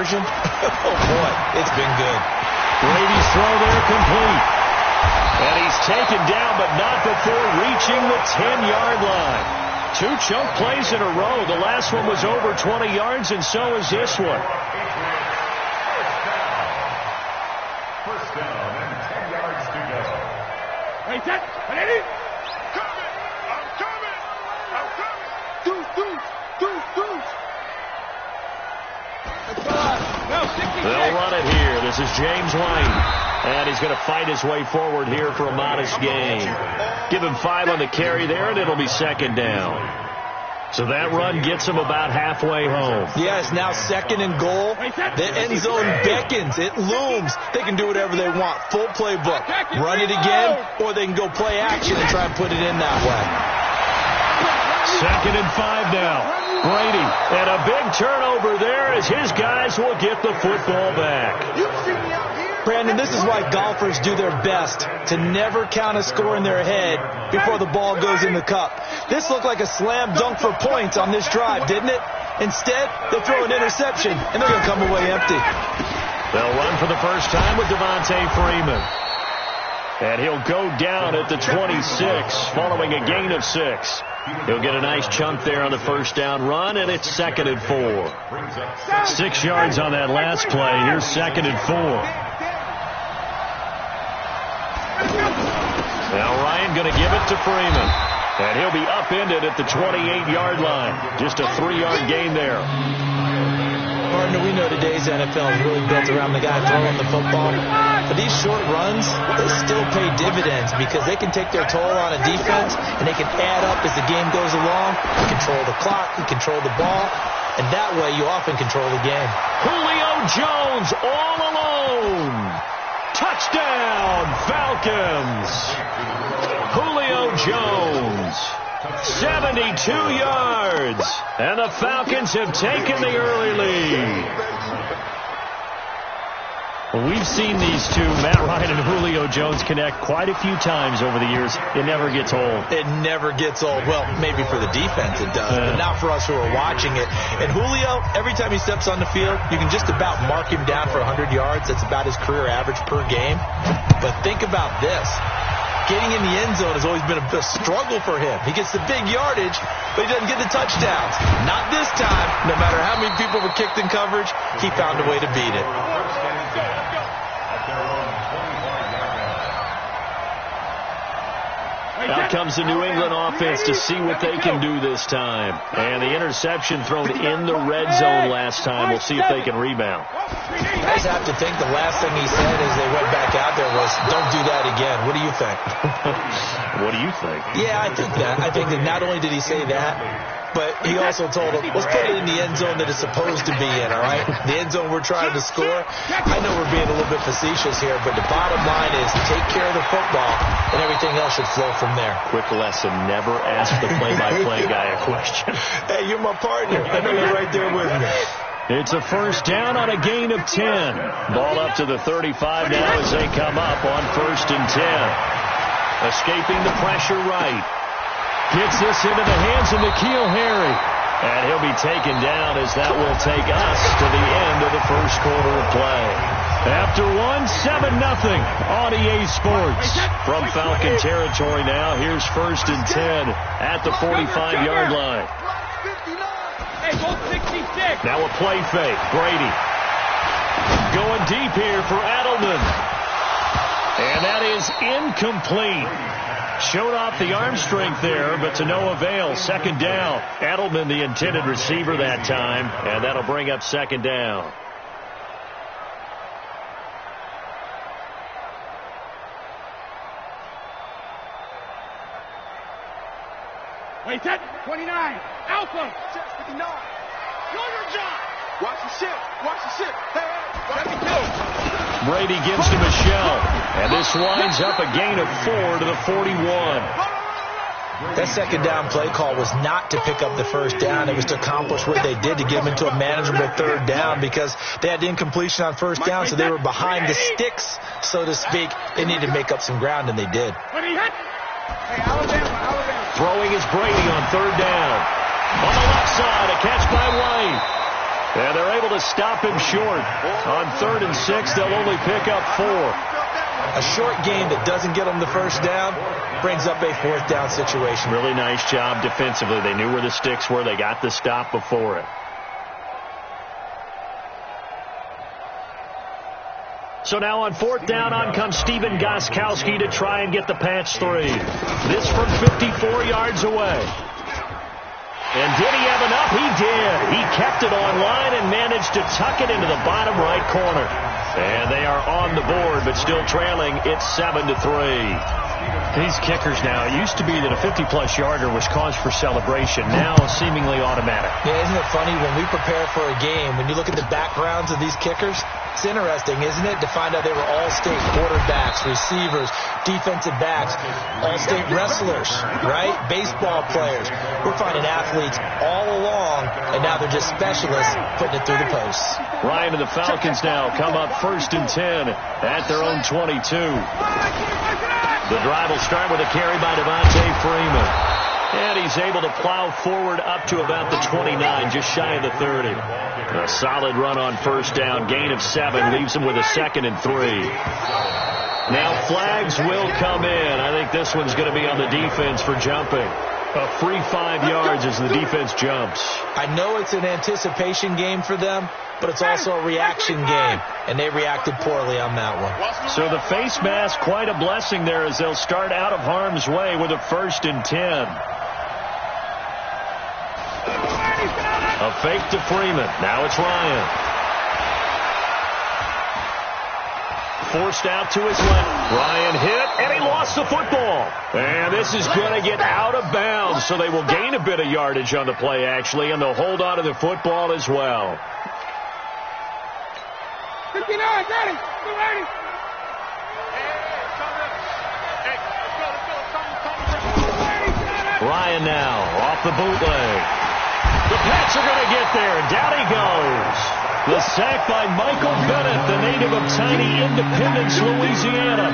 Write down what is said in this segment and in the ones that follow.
version? Oh, boy, it's been good. Brady's throw there complete. And he's taken down, but not before reaching the 10-yard line. 2 chunk plays in a row. The last one was over 20 yards, and so is this one. First down and 10 yards to go. Wait, that. Ready? Coming! I'm coming! I'm coming! They'll run it here. This is James White. And he's going to fight his way forward here for a modest gain. Give him 5 on the carry there, and it'll be second down. So that run gets him about halfway home. Yeah, it's now second and goal. The end zone beckons. It looms. They can do whatever they want. Full playbook. Run it again, or they can go play action and try and put it in that way. Second and 5 now. Brady, and a big turnover there as his guys will get the football back. Brandon, this is why golfers do their best to never count a score in their head before the ball goes in the cup. This looked like a slam dunk for points on this drive, didn't it? Instead, they throw an interception, and they're going to come away empty. They'll run for the first time with Devontae Freeman. And he'll go down at the 26 following a gain of 6. He'll get a nice chunk there on the first down run, and it's second and 4. 6 yards on that last play. Here's second and 4. Now Ryan going to give it to Freeman. And he'll be upended at the 28-yard line. Just a 3-yard gain there. Partner, we know today's NFL is really built around the guy throwing the football. But these short runs, they still pay dividends because they can take their toll on a defense, and they can add up as the game goes along. You control the clock, you control the ball, and that way you often control the game. Julio Jones all alone. Touchdown, Falcons. Julio Jones, 72 yards, and the Falcons have taken the early lead. Well, we've seen these two, Matt Ryan and Julio Jones, connect quite a few times over the years. It never gets old. It never gets old. Well, maybe for the defense it does, but not for us who are watching it. And Julio, every time he steps on the field, you can just about mark him down for 100 yards. That's about his career average per game. But think about this. Getting in the end zone has always been a struggle for him. He gets the big yardage, but he doesn't get the touchdowns. Not this time. No matter how many people were kicked in coverage, he found a way to beat it. Out comes the New England offense to see what they can do this time. And the interception thrown in the red zone last time. We'll see if they can rebound. I just have to think the last thing he said as they went back out there was, don't do that again. What do you think? What do you think? Yeah, I think that. I think that not only did he say that, but he also told them, let's put it in the end zone that it's supposed to be in, all right? The end zone we're trying to score. I know we're being a little bit facetious here, but the bottom line is take care of the football, and everything else should flow from there. Quick lesson, never ask the play-by-play guy a question. Hey, you're my partner. I know you're right there with me. It's a first down on a gain of 10. Ball up to the 35 now as they come up on first and 10. Escaping the pressure right. Gets this into the hands of N'Keal Harry. And he'll be taken down as that will take us to the end of the first quarter of play. After 7-0 on EA Sports. From Falcon territory now, here's first and 10 at the 45-yard line. Now a play fake. Brady going deep here for Edelman. And that is incomplete. Showed off the arm strength there, but to no avail. Second down. Edelman, the intended receiver that time, and that'll bring up second down. Wait, set. 29. Alpha. 59. Know your job. Watch the ship. Watch the ship. Hey, watch the kill. Brady gives to Michelle. And this winds up a gain of 4 to the 41. That second down play call was not to pick up the first down. It was to accomplish what they did, to get them into a manageable third down, because they had incompletion on first down, so they were behind the sticks, so to speak. They needed to make up some ground, and they did. Throwing is Brady on third down. On the left side, a catch by White. And they're able to stop him short. On 3rd and 6, they'll only pick up 4. A short game that doesn't get them the first down brings up a 4th down situation. Really nice job defensively. They knew where the sticks were. They got the stop before it. So now on 4th down, on comes Stephen Gostkowski to try and get the patch 3. This from 54 yards away. And did he have enough? He did. He kept it on line and managed to tuck it into the bottom right corner. And they are on the board, but still trailing. It's 7-3. These kickers now, it used to be that a 50-plus yarder was cause for celebration. Now seemingly automatic. Yeah, isn't it funny when we prepare for a game, when you look at the backgrounds of these kickers, it's interesting, isn't it, to find out they were all-state quarterbacks, receivers, defensive backs, all-state wrestlers, right? Baseball players. We're finding athletes all along, and now they're just specialists putting it through the posts. Ryan and the Falcons now come up 1st and 10 at their own 22. The drive will start with a carry by Devontae Freeman. And he's able to plow forward up to about the 29, just shy of the 30. A solid run on 1st down. Gain of 7 leaves him with a 2nd and 3. Now flags will come in. I think this one's going to be on the defense for jumping. A free 5 yards as the defense jumps. I know it's an anticipation game for them, but it's also a reaction game, and they reacted poorly on that one. So the face mask, quite a blessing there as they'll start out of harm's way with a 1st and 10. A fake to Freeman. Now it's Ryan. Forced out to his left. Ryan hit, and he lost the football. And this is going to get out of bounds, so they will gain a bit of yardage on the play, actually, and they'll hold on to the football as well. 59, got it. Get ready. Ryan now off the bootleg. The Pats are going to get there. Down he goes. The sack by Michael Bennett, the native of tiny Independence, Louisiana.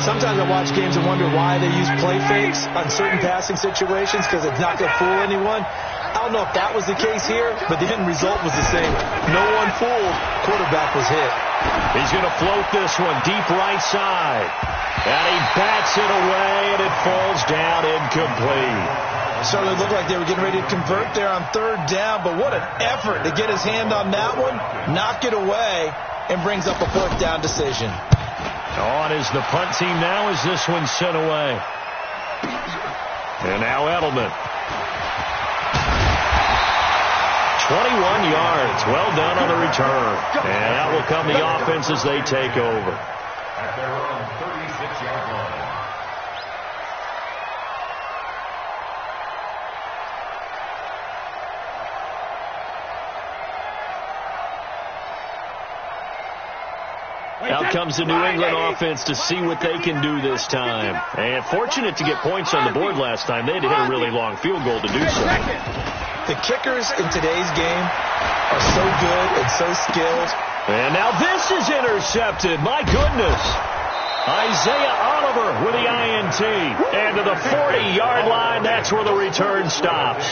Sometimes I watch games and wonder why they use play fakes on certain passing situations, because it's not going to fool anyone. I don't know if that was the case here, but the end result was the same. No one fooled. Quarterback was hit. He's going to float this one deep right side. And he bats it away, and it falls down incomplete. Started to look like they were getting ready to convert there on 3rd down, but what an effort to get his hand on that one, knock it away, and brings up a 4th down decision. On is the punt team now as this one's sent away. And now Edelman. 21 yards. Well done on the return. And out will come the offense as they take over. At their own 36-yard line. Out comes the New England offense to see what they can do this time. And fortunate to get points on the board last time. They had to hit a really long field goal to do so. The kickers in today's game are so good and so skilled. And now this is intercepted. My goodness. Isaiah Oliver with the INT. And to the 40-yard line, that's where the return stops.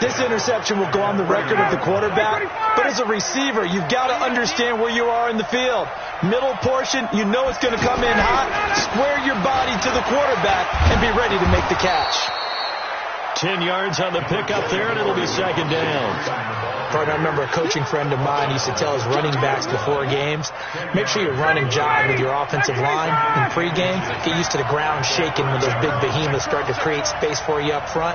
This interception will go on the record of the quarterback, but as a receiver, you've got to understand where you are in the field. Middle portion, you know it's going to come in hot. Square your body to the quarterback and be ready to make the catch. 10 yards on the pickup there, and it'll be 2nd down. I remember a coaching friend of mine used to tell his running backs before games, make sure you run and jog with your offensive line in pregame. Get used to the ground shaking when those big behemoths start to create space for you up front.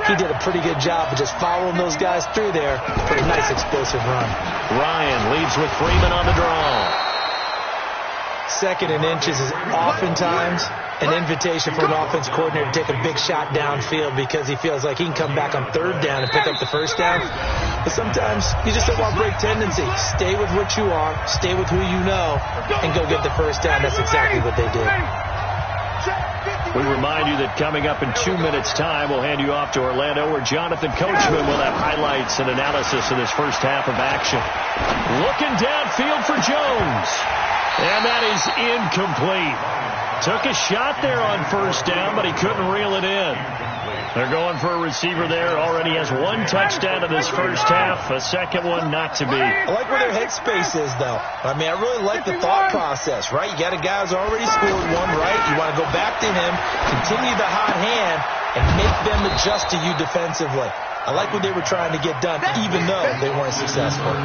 He did a pretty good job of just following those guys through there for a nice explosive run. Ryan leads with Freeman on the draw. 2nd and inches is oftentimes an invitation for an offense coordinator to take a big shot downfield because he feels like he can come back on 3rd down and pick up the 1st down. But sometimes you just don't want to break tendency. Stay with what you are, stay with who you know, and go get the 1st down. That's exactly what they did. We remind you that coming up in 2 minutes' time, we'll hand you off to Orlando, where Jonathan Coachman will have highlights and analysis of this first half of action. Looking downfield for Jones. And that is incomplete. Took a shot there on 1st down, but he couldn't reel it in. They're going for a receiver there. Already has one touchdown in this first half. A second one not to be. I like where their headspace is, though. I mean, I really like the thought process, right? You got a guy who's already scored one, right? You want to go back to him, continue the hot hand, and make them adjust to you defensively. I like what they were trying to get done, even though they weren't successful.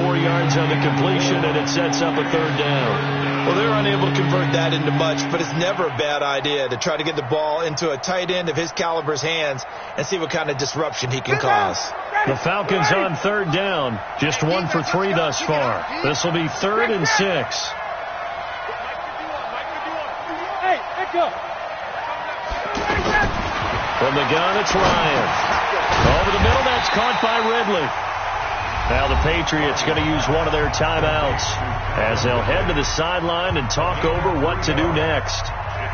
4 yards on the completion, and it sets up a third down. Well, they're unable to convert that into much, but it's never a bad idea to try to get the ball into a tight end of his caliber's hands and see what kind of disruption he can cause. The Falcons on third down. Just 1 for 3 thus far. This will be 3rd and 6. Hey, echo. From the gun, it's Ryan. Over the middle, that's caught by Ridley. Now the Patriots going to use one of their timeouts as they'll head to the sideline and talk over what to do next.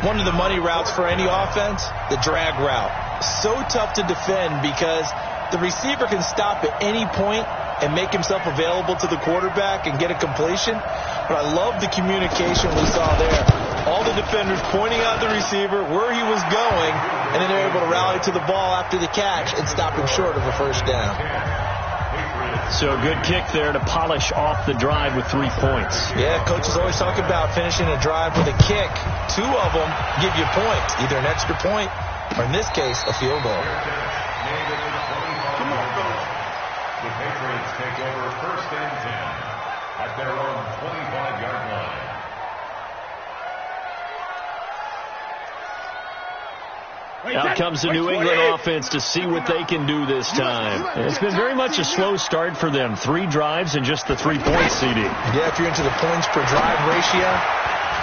One of the money routes for any offense, the drag route. So tough to defend because the receiver can stop at any point and make himself available to the quarterback and get a completion. But I love the communication we saw there. All the defenders pointing out the receiver, where he was going, and then they're able to rally to the ball after the catch and stop him short of a first down. So a good kick there to polish off the drive with 3 points. Yeah, coaches always talk about finishing a drive with a kick. 2 of them give you points, either an extra point or, in this case, a field goal. The Patriots take over 1st and 10 at their own 25-yard line. Out comes the New England offense to see what they can do this time. It's been very much a slow start for them. 3 drives and just the 3 points, CD. Yeah, if you're into the points per drive ratio,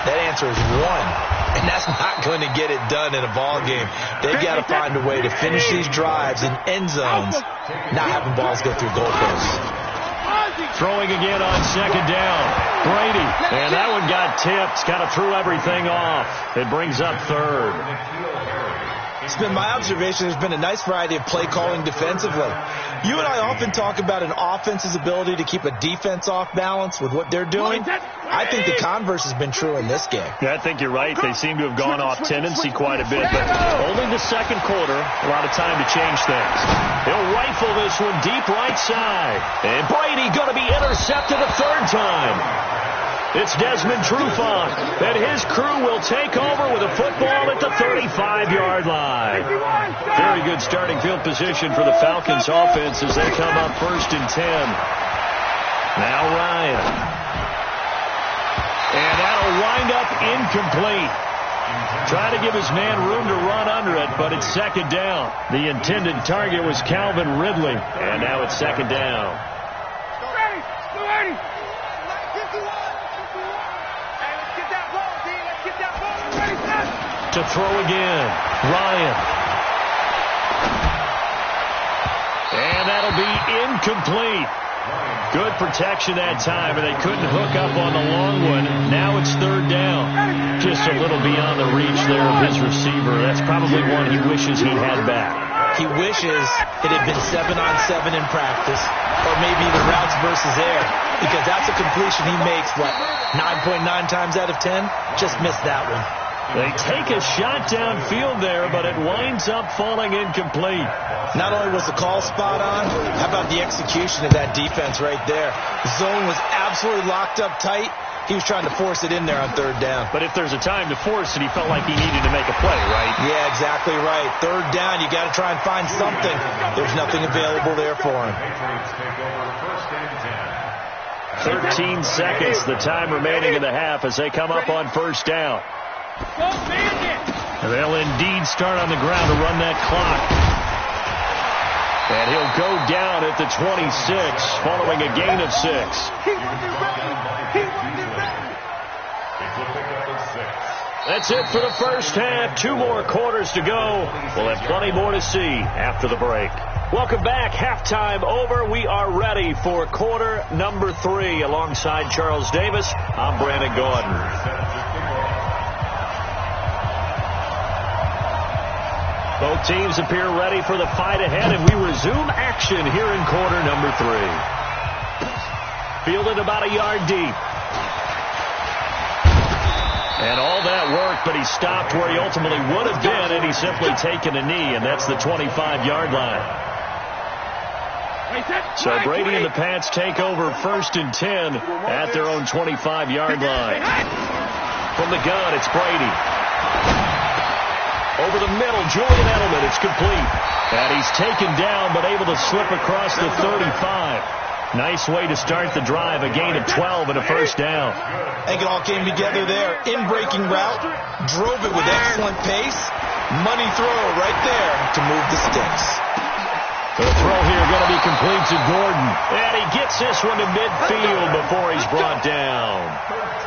that answer is 1. And that's not going to get it done in a ball game. They've got to find a way to finish these drives in end zones, not having balls go through goalposts. Throwing again on 2nd down. Brady. And that one got tipped. Kind of threw everything off. It brings up 3rd. It's been my observation there's been a nice variety of play calling defensively. You and I often talk about an offense's ability to keep a defense off balance with what they're doing. I think the converse has been true in this game. Yeah, I think you're right. They seem to have gone off tendency quite a bit, but only the 2nd quarter, a lot of time to change things. He'll rifle this one deep right side. And Brady going to be intercepted a 3rd time. It's Desmond Trufant, and his crew will take over with a football at the 35-yard line. Very good starting field position for the Falcons offense as they come up 1st and 10. Now Ryan. And that'll wind up incomplete. Trying to give his man room to run under it, but it's 2nd down. The intended target was Calvin Ridley, and now it's 2nd down. To throw again, Ryan. And that'll be incomplete. Good protection that time, and they couldn't hook up on the long one. Now it's 3rd down. Just a little beyond the reach there of his receiver. That's probably one he wishes he had back. He wishes it had been 7-on-7 in practice, or maybe the routes versus air, because that's a completion he makes, 9.9 times out of 10? Just missed that one. They take a shot downfield there, but it winds up falling incomplete. Not only was the call spot on, how about the execution of that defense right there? The zone was absolutely locked up tight. He was trying to force it in there on 3rd down. But if there's a time to force it, he felt like he needed to make a play, right? Yeah, exactly right. 3rd down, you got to try and find something. There's nothing available there for him. 13 seconds, the time remaining in the half as they come up on 1st down. They'll indeed start on the ground to run that clock. And he'll go down at the 26, following a gain of 6. That's it for the first half. 2 more quarters to go. We'll have plenty more to see after the break. Welcome back. Halftime over. We are ready for quarter number 3. Alongside Charles Davis, I'm Brandon Gordon. Both teams appear ready for the fight ahead, and we resume action here in quarter number 3. Fielded about a yard deep. And all that work, but he stopped where he ultimately would have been, and he's simply taken a knee, and that's the 25-yard line. So Brady and the Pats take over 1st and 10 at their own 25-yard line. From the gun, it's Brady. Over the middle, Julian Edelman. It's complete. And he's taken down, but able to slip across the 35. Nice way to start the drive. A gain of 12 and a 1st down. I think it all came together there. In-breaking route. Drove it with excellent pace. Money throw right there to move the sticks. The throw here going to be complete to Gordon. And he gets this one to midfield before he's brought down.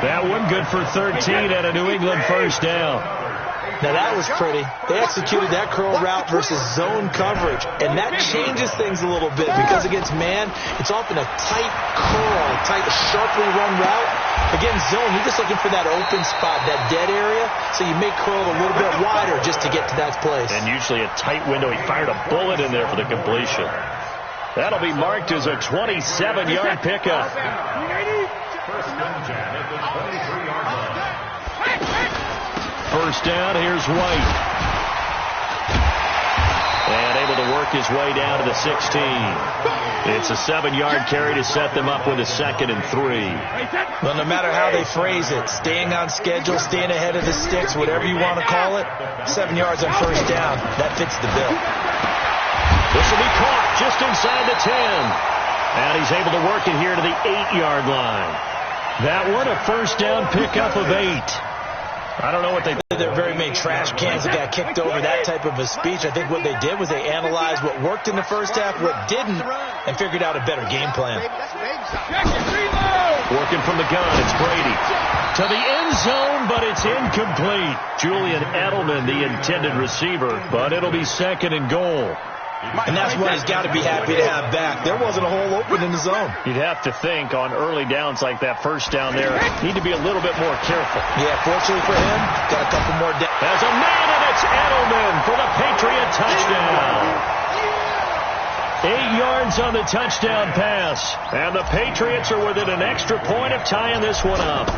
That one good for 13 and a New England 1st down. Now that was pretty. They executed that curl route versus zone coverage, and that changes things a little bit because against man, it's often a tight curl, tight, sharply run route. Against zone, you're just looking for that open spot, that dead area, so you may curl it a little bit wider just to get to that place. And usually a tight window. He fired a bullet in there for the completion. That'll be marked as a 27-yard pickup. First down at the 23-yard line. 1st down, here's White. And able to work his way down to the 16. It's a 7-yard carry to set them up with a 2nd and 3. Well, no matter how they phrase it, staying on schedule, staying ahead of the sticks, whatever you want to call it, 7 yards on 1st down, that fits the bill. This will be caught just inside the 10. And he's able to work it here to the 8-yard line. That one, a 1st down pickup of 8. I don't know what they did. There are very many trash cans that got kicked over, that type of a speech. I think what they did was they analyzed what worked in the 1st half, what didn't, and figured out a better game plan. Working from the gun, it's Brady. To the end zone, but it's incomplete. Julian Edelman, the intended receiver, but it'll be 2nd and goal. And that's what he's got to be happy to have back. There wasn't a hole open in the zone. You'd have to think on early downs like that 1st down there, need to be a little bit more careful. Yeah, fortunately for him, got a couple more down. There's a man, and it's Edelman for the Patriot touchdown. 8 yards on the touchdown pass. And the Patriots are within an extra point of tying this one up.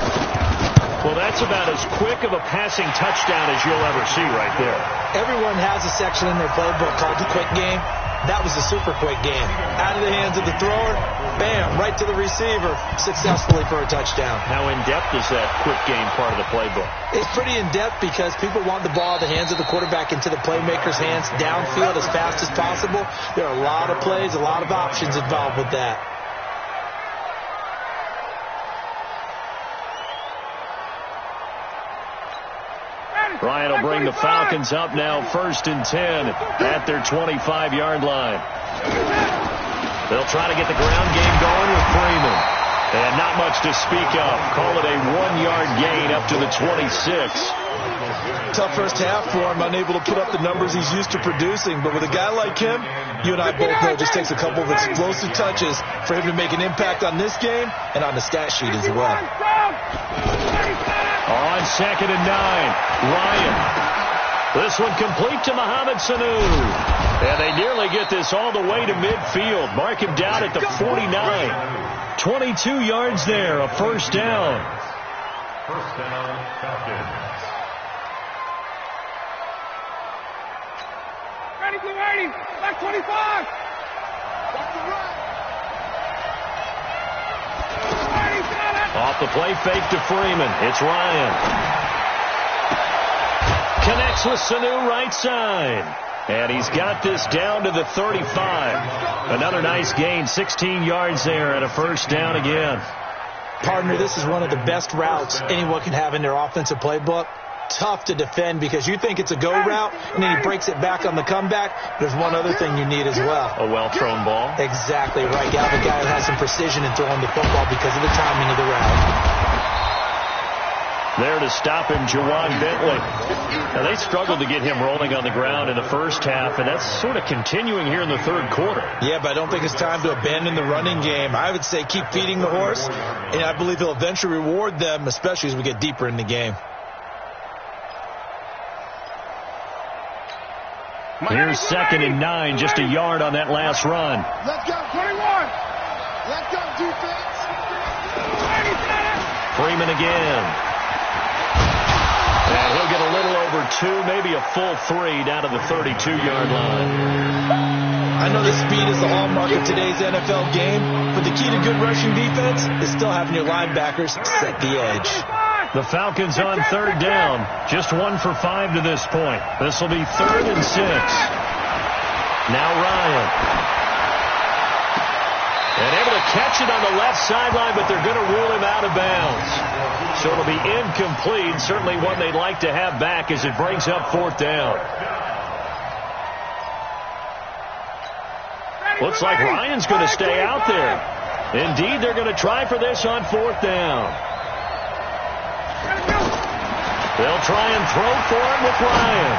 Well, that's about as quick of a passing touchdown as you'll ever see right there. Everyone has a section in their playbook called the quick game. That was a super quick game. Out of the hands of the thrower, bam, right to the receiver, successfully for a touchdown. How in-depth is that quick game part of the playbook? It's pretty in-depth because people want the ball out of the hands of the quarterback into the playmaker's hands downfield as fast as possible. There are a lot of plays, a lot of options involved with that. Ryan will bring the Falcons up now 1st and 10 at their 25-yard line. They'll try to get the ground game going with Freeman. And not much to speak of. Call it a 1-yard gain up to the 26. Tough 1st half for him, unable to put up the numbers he's used to producing. But with a guy like him, you and I both know it just takes a couple of explosive touches for him to make an impact on this game and on the stat sheet as well. On 2nd and 9, Ryan. This one complete to Mohamed Sanu. And they nearly get this all the way to midfield. Mark him down at the 49. 22 yards there, a 1st down. 1st down, Falcons. Ready, back 25. Back to right. Off the play fake to Freeman. It's Ryan. Connects with Sanu right side. And he's got this down to the 35. Another nice gain, 16 yards there and a 1st down again. Partner, this is one of the best routes anyone can have in their offensive playbook. Tough to defend because you think it's a go route, and then he breaks it back on the comeback. There's one other thing you need as well. A well-thrown ball. Exactly right. You have a guy who has some precision in throwing the football because of the timing of the route. There to stop him, Jawan Bentley. Now, they struggled to get him rolling on the ground in the 1st half, and that's sort of continuing here in the 3rd quarter. Yeah, but I don't think it's time to abandon the running game. I would say keep feeding the horse, and I believe he'll eventually reward them, especially as we get deeper in the game. Here's 2nd and 9, just a yard on that last run. Let's go, 21. Let's go, defense. Freeman again. he'll get a little over 2, maybe a full 3 down to the 32-yard line. I know that speed is the hallmark of today's NFL game, but the key to good rushing defense is still having your linebackers set the edge. The Falcons on 3rd down. Just 1 for 5 to this point. This will be 3rd and 6. Now Ryan. And able to catch it on the left sideline, but they're going to rule him out of bounds. So it'll be incomplete. Certainly one they'd like to have back as it brings up 4th down. Looks like Ryan's going to stay out there. Indeed, they're going to try for this on 4th down. They'll try and throw for it with Ryan.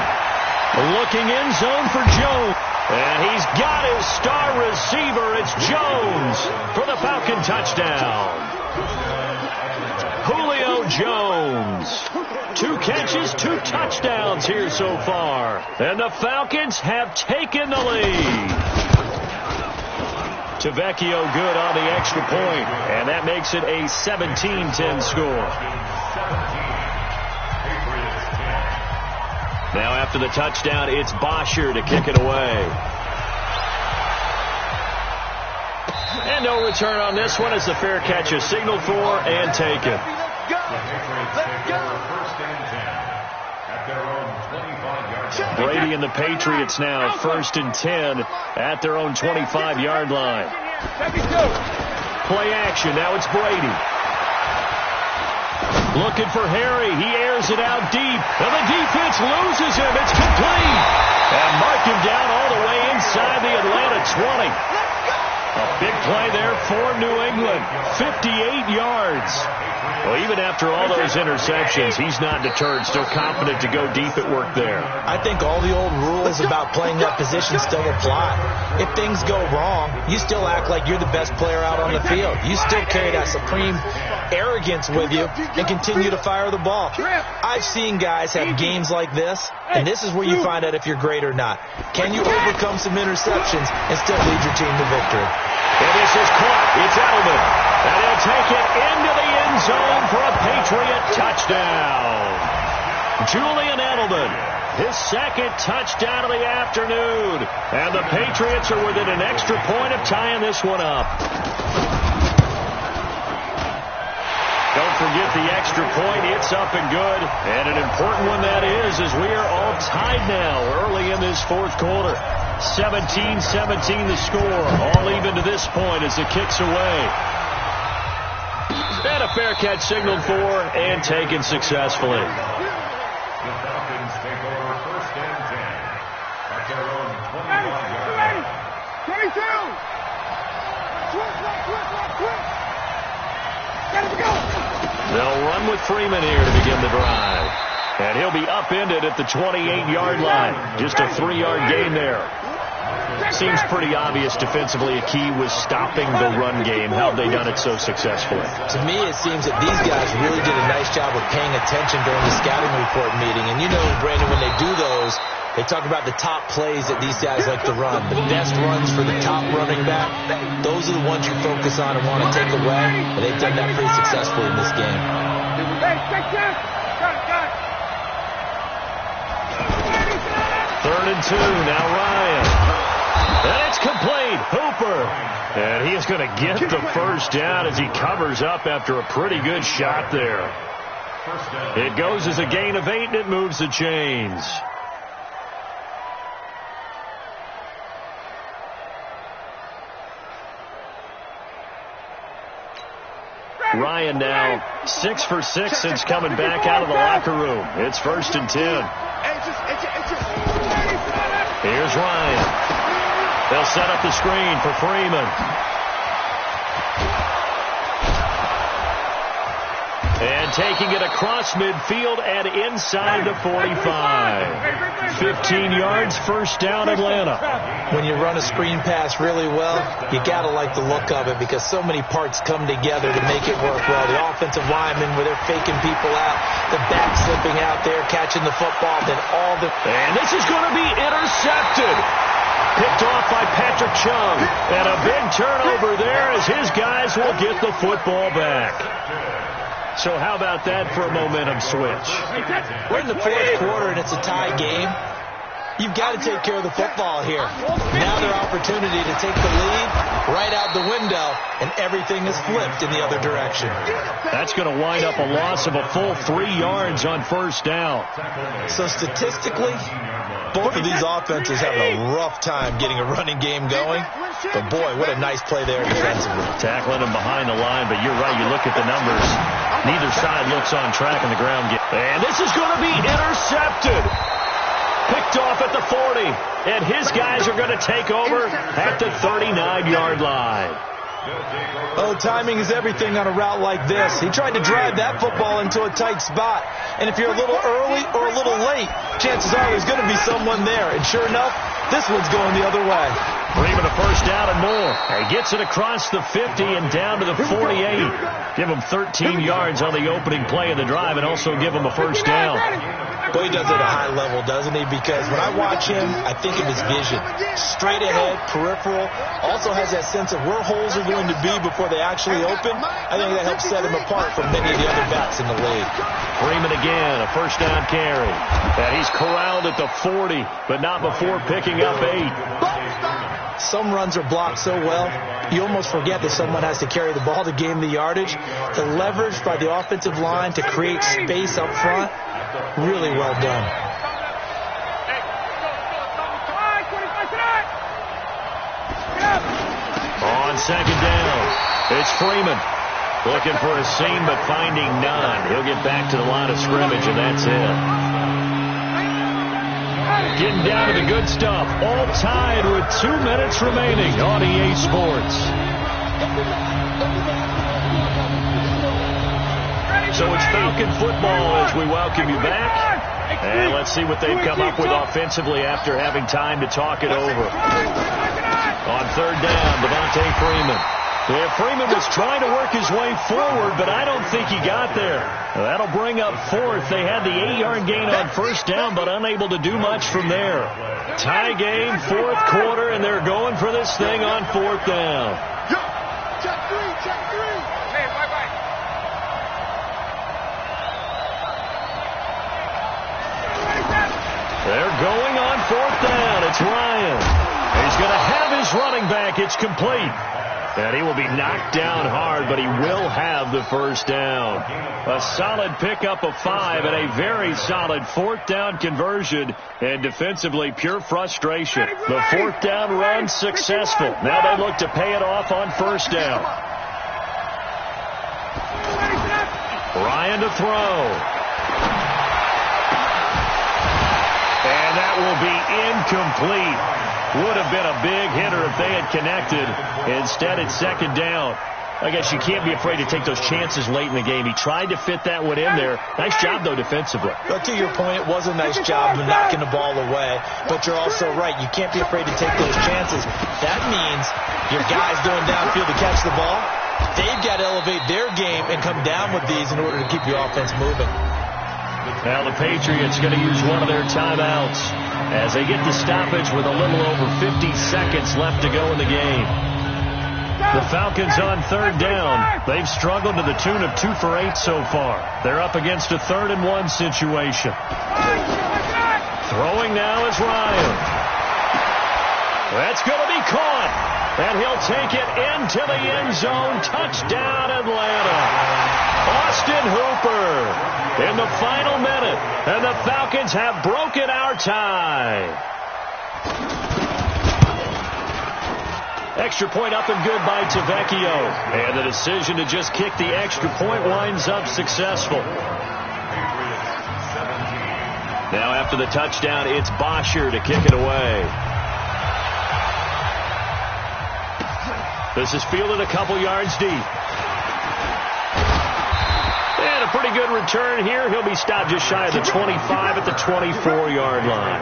Looking in zone for Jones. And he's got his star receiver. It's Jones for the Falcon touchdown. Julio Jones. 2 catches, 2 touchdowns here so far. And the Falcons have taken the lead. Tavecchio good on the extra point. And that makes it a 17-10 score. Now after the touchdown, it's Bosher to kick it away. And no return on this one as the fair catch is signaled for and taken. Brady and the Patriots now 1st and 10 at their own 25-yard line. Play action. Now it's Brady. Looking for Harry. He airs it out deep. And the defense loses him. It's complete. And mark him down all the way inside the Atlanta 20. A big play there for New England. 58 yards. Well, even after all those interceptions, he's not deterred. Still confident to go deep at work there. I think all the old rules about playing that position still apply. If things go wrong, you still act like you're the best player out on the field. You still carry that supreme arrogance with you and continue to fire the ball. I've seen guys have games like this, and this is where you find out if you're great or not. Can you overcome some interceptions and still lead your team to victory? And this is caught. It's Edelman. And he'll take it into the end zone for a Patriot touchdown. Julian Edelman, his 2nd touchdown of the afternoon. And the Patriots are within an extra point of tying this one up. Don't forget the extra point. It's up and good. And an important one that is, as we are all tied now early in this 4th quarter. 17-17 the score. All even to this point as it kicks away. And a fair catch signaled for and taken successfully. The Falcons take over 1st and 10 at their own 25-yard line. 22. They'll run with Freeman here to begin the drive. And he'll be upended at the 28-yard line. Just a 3-yard gain there. Seems pretty obvious defensively a key was stopping the run game. How have they done it so successfully? To me, it seems that these guys really did a nice job of paying attention during the scouting report meeting. And you know, Brandon, when they do those, they talk about the top plays that these guys like to run. The best runs for the top running back. Those are the ones you focus on and want to take away. And they've done that pretty successfully in this game. Third and 2. Now Ryan. And it's complete. Hooper. And he is going to get the first down as he covers up after a pretty good shot there. It goes as a gain of 8, and it moves the chains. Ryan now 6 for 6 since coming back out of the locker room. It's 1st and 10. Here's Ryan. They'll set up the screen for Freeman. And taking it across midfield and inside the 45. 15 yards, 1st down, Atlanta. When you run a screen pass really well, you got to like the look of it because so many parts come together to make it work well. The offensive linemen, where they're faking people out, the back slipping out there, catching the football, then all the... And this is going to be intercepted. Picked off by Patrick Chung. And a big turnover there as his guys will get the football back. So how about that for a momentum switch? We're in the fourth quarter, and it's a tie game. You've got to take care of the football here. Now their opportunity to take the lead right out the window, and everything is flipped in the other direction. That's going to wind up a loss of a full 3 yards on first down. So statistically, both of these offenses have a rough time getting a running game going. But, boy, what a nice play there defensively. Tackling him behind the line, but you're right. You look at the numbers. Neither side looks on track in the ground game. And this is going to be intercepted. Picked off at the 40, and his guys are going to take over at the 39-yard line. Oh, timing is everything on a route like this. He tried to drive that football into a tight spot. And if you're a little early or a little late, chances are there's going to be someone there. And sure enough, this one's going the other way. Freeman a first down and more. He gets it across the 50 and down to the 48. Give him 13 yards on the opening play of the drive and also give him a first down. Boy, he does it at a high level, doesn't he? Because when I watch him, I think of his vision. Straight ahead, peripheral. Also has that sense of where holes are going to be before they actually open. I think that helps set him apart from many of the other backs in the league. Freeman again, a first down carry. And he's corralled at the 40, but not before picking up 8. Some runs are blocked so well, you almost forget that someone has to carry the ball to gain the yardage. The leverage by the offensive line to create space up front, really well done. On second down, it's Freeman. Looking for a seam, but finding none. He'll get back to the line of scrimmage, and that's it. Getting down to the good stuff. All tied with 2 minutes remaining on EA Sports. So it's Falcon football as we welcome you back. And let's see what they've come up with offensively after having time to talk it over. On third down, Devontae Freeman. Yeah, Freeman was trying to work his way forward, but I don't think he got there. That'll bring up fourth. They had the 8-yard gain on first down, but unable to do much from there. Tie game, fourth quarter, and they're going for this thing on fourth down. Check three. Hey, bye-bye. They're going on fourth down. It's Ryan. He's going to have his running back. It's complete. And he will be knocked down hard, but he will have the first down. A solid pickup of 5 and a very solid fourth down conversion. And defensively, pure frustration. The fourth down run successful. Now they look to pay it off on first down. Ryan to throw. And that will be incomplete. Would have been a big hitter if they had connected. Instead, it's second down. I guess you can't be afraid to take those chances late in the game. He tried to fit that one in there. Nice job, though, defensively. But to your point, it was a nice job of knocking the ball away. But you're also right. You can't be afraid to take those chances. That means your guys going downfield to catch the ball, they've got to elevate their game and come down with these in order to keep your offense moving. Now the Patriots going to use one of their timeouts as they get the stoppage with a little over 50 seconds left to go in the game. The Falcons on third down. They've struggled to the tune of 2 for 8 so far. They're up against a 3rd and 1 situation. Throwing now is Ryan. That's going to be caught. And he'll take it into the end zone. Touchdown, Atlanta. Austin Hooper in the final minute. And the Falcons have broken our tie. Extra point up and good by Tavecchio. And the decision to just kick the extra point winds up successful. Now after the touchdown, it's Bosher to kick it away. This is fielded a couple yards deep. And a pretty good return here. He'll be stopped just shy of the 25 at the 24-yard line.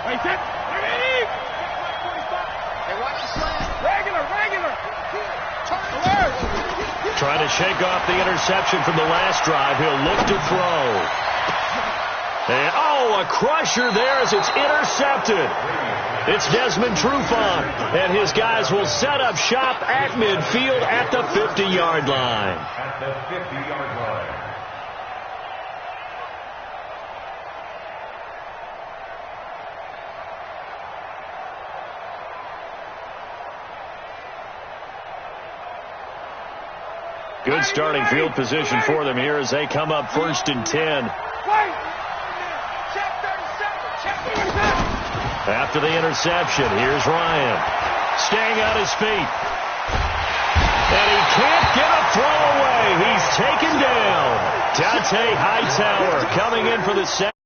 Wait, set. Hey, watch the slant. Regular. Trying to shake off the interception from the last drive. He'll look to throw. And, oh, Oh, a crusher there as it's intercepted. It's Desmond Trufant, and his guys will set up shop at midfield at the 50-yard line. At the 50-yard line. Good starting field position for them here as they come up 1st and 10. After the interception, here's Ryan. Staying on his feet. And he can't get a throw away. He's taken down. Dante Hightower coming in for the second.